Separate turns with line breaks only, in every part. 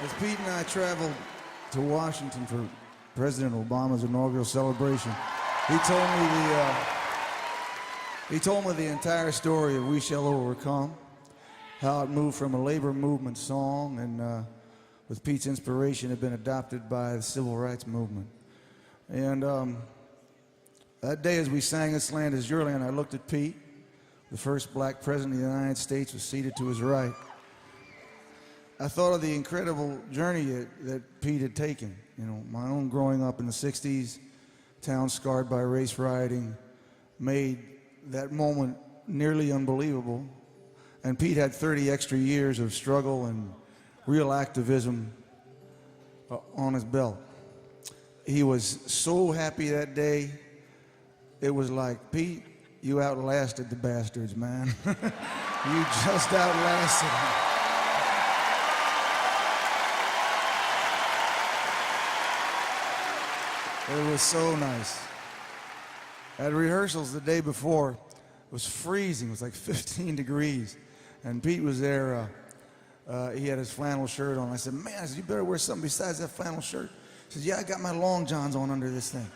As Pete and I traveled to Washington for President Obama's inaugural celebration, he told me the entire story of We Shall Overcome, how it moved from a labor movement song and with Pete's inspiration had been adopted by the civil rights movement. And that day as we sang This Land Is Your Land, I looked at Pete. The first black president of the United States was seated to his right. I thought of the incredible journey that Pete had taken. You know, my own growing up in the 60s, town scarred by race rioting, made that moment nearly unbelievable. And Pete had 30 extra years of struggle and real activism on his belt. He was so happy that day. It was like, Pete, you outlasted the bastards, man. You just outlasted them. It was so nice. At rehearsals the day before, it was freezing. It was like 15 degrees. And Pete was there. He had his flannel shirt on. I said, man, you better wear something besides that flannel shirt. He said, yeah, I got my long johns on under this thing.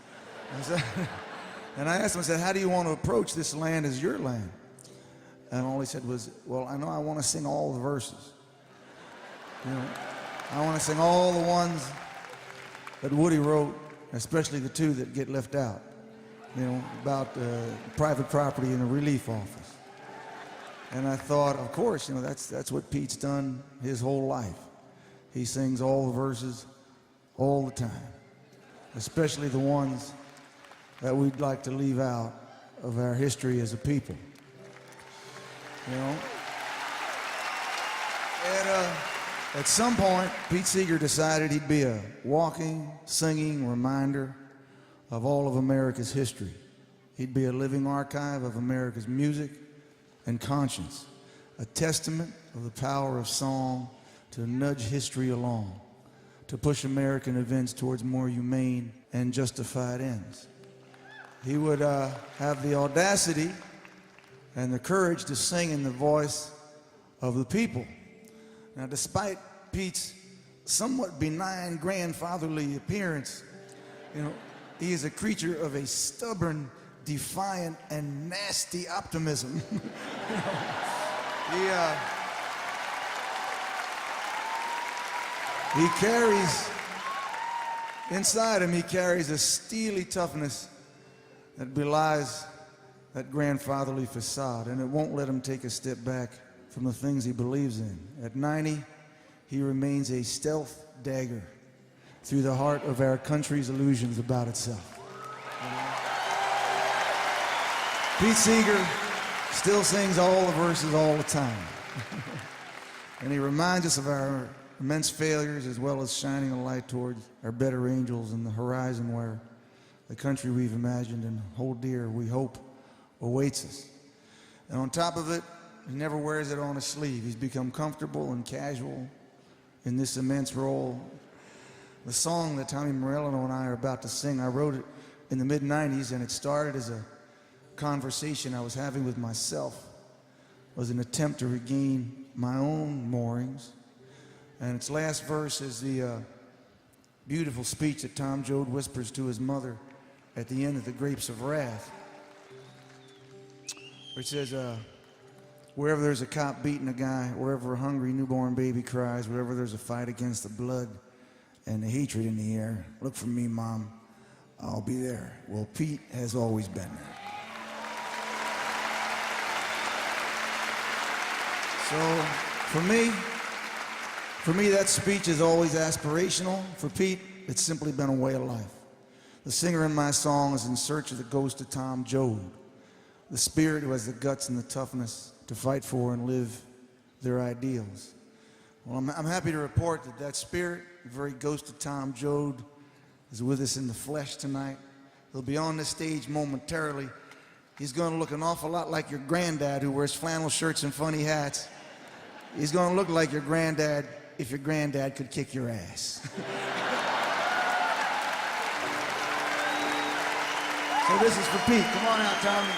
And I asked him, I said, how do you want to approach This Land Is Your Land? And all he said was, well, I know I want to sing all the verses. You know, I want to sing all the ones that Woody wrote, especially the two that get left out, you know, about private property in the relief office. And I thought, of course, you know, that's what Pete's done his whole life. He sings all the verses all the time, especially the ones that we'd like to leave out of our history as a people. You know? And at some point, Pete Seeger decided he'd be a walking, singing reminder of all of America's history. He'd be a living archive of America's music and conscience, a testament of the power of song to nudge history along, to push American events towards more humane and justified ends. He would have the audacity and the courage to sing in the voice of the people. Now, despite Pete's somewhat benign grandfatherly appearance, you know, he is a creature of a stubborn, defiant, and nasty optimism. He carries, inside him, he carries a steely toughness that belies that grandfatherly facade, and it won't let him take a step back from the things he believes in. At 90, he remains a stealth dagger through the heart of our country's illusions about itself. Pete Seeger still sings all the verses all the time. And he reminds us of our immense failures as well as shining a light towards our better angels and the horizon where the country we've imagined and hold dear, we hope, awaits us. And on top of it, he never wears it on his sleeve. He's become comfortable and casual in this immense role. The song that Tommy Morello and I are about to sing, I wrote it in the mid-90s, and it started as a conversation I was having with myself. It was an attempt to regain my own moorings. And its last verse is the beautiful speech that Tom Joad whispers to his mother at the end of The Grapes of Wrath, which says, wherever there's a cop beating a guy, wherever a hungry newborn baby cries, wherever there's a fight against the blood and the hatred in the air, look for me, Mom, I'll be there. Well, Pete has always been there. So, for me, that speech is always aspirational. For Pete, it's simply been a way of life. The singer in my song is in search of the ghost of Tom Joad, the spirit who has the guts and the toughness to fight for and live their ideals. Well, I'm happy to report that that spirit, the very ghost of Tom Joad, is with us in the flesh tonight. He'll be on this stage momentarily. He's going to look an awful lot like your granddad who wears flannel shirts and funny hats. He's going to look like your granddad if your granddad could kick your ass. So this is for Pete. Come on out, Tommy.